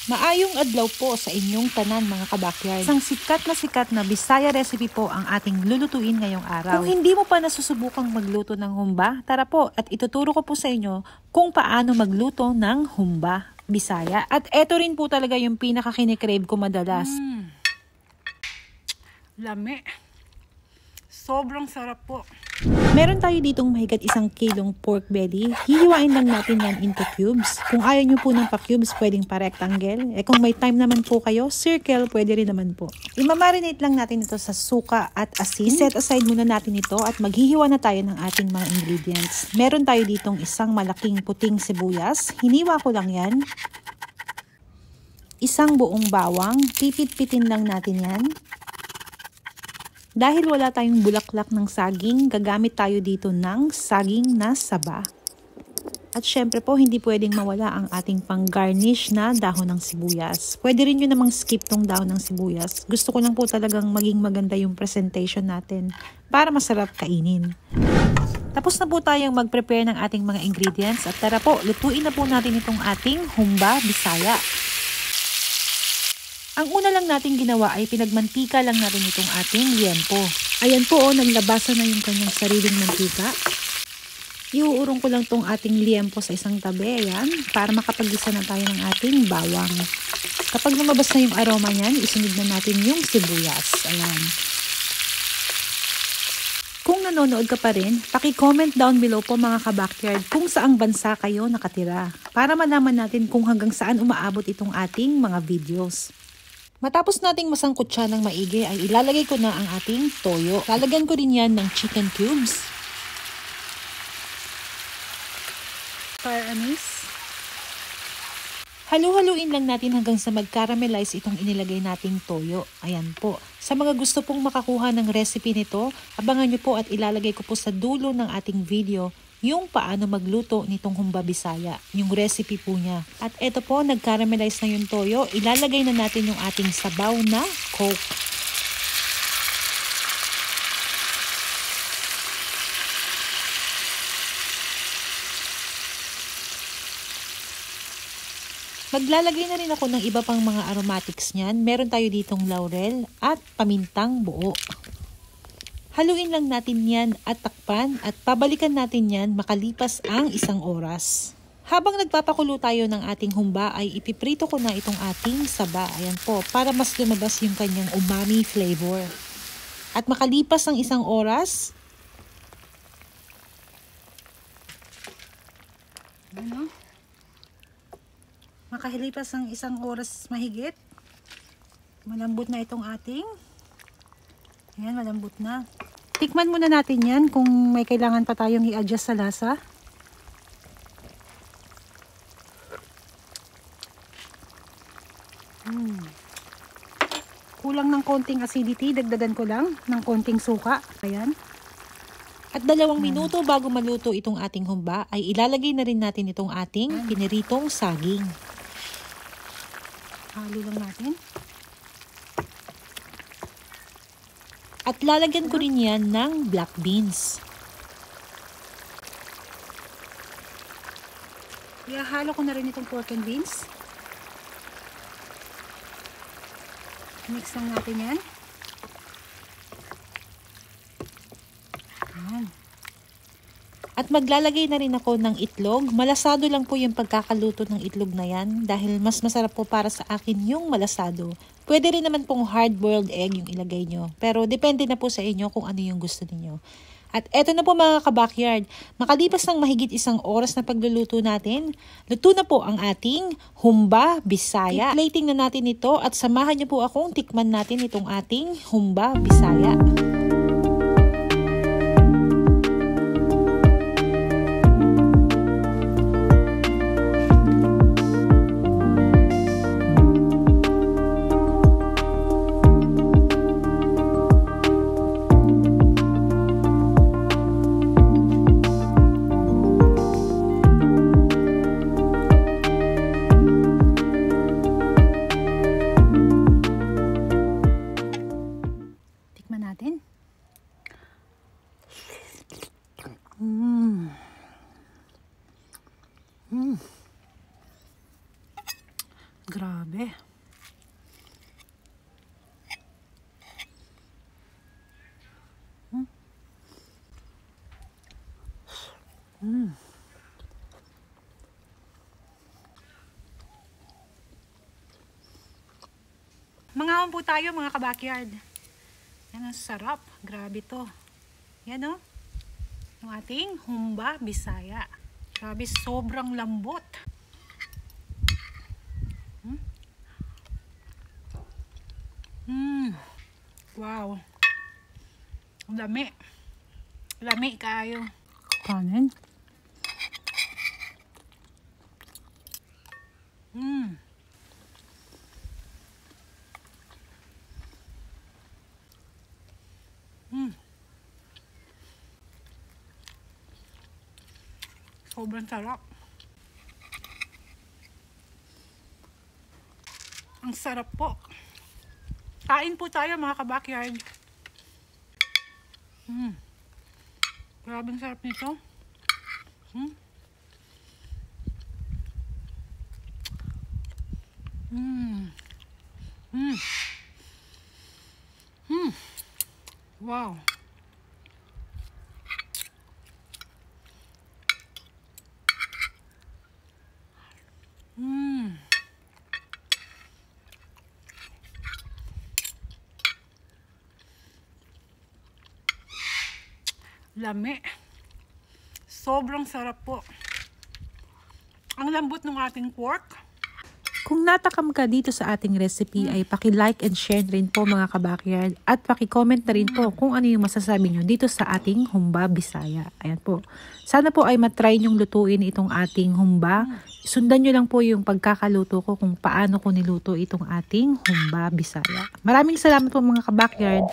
Maayong adlaw po sa inyong tanan mga kabakyard. Isang sikat na Bisaya recipe po ang ating lulutuin ngayong araw. Kung hindi mo pa nasusubukang magluto ng humba, tara po at ituturo ko po sa inyo kung paano magluto ng humba Bisaya. At eto rin po talaga yung pinaka-kinikrave ko madalas. Lami. Sobrang sarap po. Meron tayo ditong mahigit 1 kilong pork belly. Hihiwain lang natin yan into cubes. Kung ayaw nyo po ng pa-cubes, pwedeng pa-rectangle. Kung may time naman po kayo, circle, pwede rin naman po. Imamarinate lang natin ito sa suka at asin. Set aside muna natin ito at maghihiwa na tayo ng ating mga ingredients. Meron tayo ditong isang malaking puting sibuyas. Hiniwa ko lang yan. Isang buong bawang. Pipit-pitin lang natin yan. Dahil wala tayong bulaklak ng saging, gagamit tayo dito ng saging na saba. At syempre po, hindi pwedeng mawala ang ating pang-garnish na dahon ng sibuyas. Pwede rin nyo namang skip tong dahon ng sibuyas. Gusto ko lang po talagang maging maganda yung presentation natin para masarap kainin. Tapos na po tayong mag-prepare ng ating mga ingredients. At tara po, lutuin na po natin itong ating humba Bisaya. Ang una lang natin ginawa ay pinagmantika lang natin itong ating liempo. Ayan po, naglabasan na yung kanyang sariling mantika. Iuurong ko lang itong ating liempo sa isang tabi, ayan, para makapag-gisa na tayo ng ating bawang. Kapag lumabas na yung aroma niyan, isunod na natin yung sibuyas. Ayan. Kung nanonood ka pa rin, paki-comment down below po mga kabakyard kung saang bansa kayo nakatira. Para malaman natin kung hanggang saan umaabot itong ating mga videos. Matapos nating masangkot siya ng maigi ay ilalagay ko na ang ating toyo. Lalagyan ko rin yan ng chicken cubes. Star anise. Halu-haluin lang natin hanggang sa mag-caramelize itong inilagay nating toyo. Ayan po. Sa mga gusto pong makakuha ng recipe nito, abangan nyo po at ilalagay ko po sa dulo ng ating video yung paano magluto nitong humba Bisaya, yung recipe po niya. At eto po, nag-caramelize na yung toyo, ilalagay na natin yung ating sabaw na Coke. Maglalagay na rin ako ng iba pang mga aromatics niyan. Meron tayo ditong laurel at pamintang buo. Haluin lang natin yan at takpan at pabalikan natin yan makalipas ang 1 oras. Habang nagpapakulo tayo ng ating humba ay ipiprito ko na itong ating saba. Ayan po, para mas lumabas yung kanyang umami flavor. At makalipas ang 1 oras, makahilipas ang 1 oras mahigit, malambot na itong ating, ayan, malambot na. Tikman muna natin yan kung may kailangan pa tayong i-adjust sa lasa. Kulang ng konting acidity, dagdagan ko lang ng konting suka. Ayan. At 2 minuto bago maluto itong ating humba ay ilalagay na rin natin itong ating piniritong saging. Halo lang natin. At lalagyan ko rin yan ng black beans. Ihahalo ko na rin itong pork and beans. Mix lang natin yan. Ayan. At maglalagay na rin ako ng itlog. Malasado lang po yung pagkakaluto ng itlog na yan dahil mas masarap po para sa akin yung malasado. Pwede rin naman pong hard-boiled egg yung ilagay nyo. Pero depende na po sa inyo kung ano yung gusto niyo. At eto na po mga kabakyard. Makalipas ng mahigit 1 oras na pagluluto natin, luto na po ang ating humba Bisaya. I-plating na natin ito at samahan nyo po akong tikman natin itong ating humba Bisaya. Natin. Grabe. Mangaon po tayo mga kabakyard. Yan ang sarap. Grabe to. Yan o. Yung ating humba bisaya. Grabe, sobrang lambot. Wow. Lami. Lami kayo. Kanin. Sobrang sarap. Ang sarap po. Kain po tayo mga kabakyard. Grabe ang sarap nito. Wow. Lami. Sobrang sarap po. Ang lambot ng ating pork. Kung natakam ka dito sa ating recipe ay paki-like and share rin po mga kabakyard at paki-comment na rin po kung ano yung masasabi nyo dito sa ating humba bisaya. Ayan po. Sana po ay matry nyong lutuin itong ating humba. Sundan nyo lang po yung pagkakaluto ko kung paano ko niluto itong ating humba bisaya. Maraming salamat po mga kabakyard.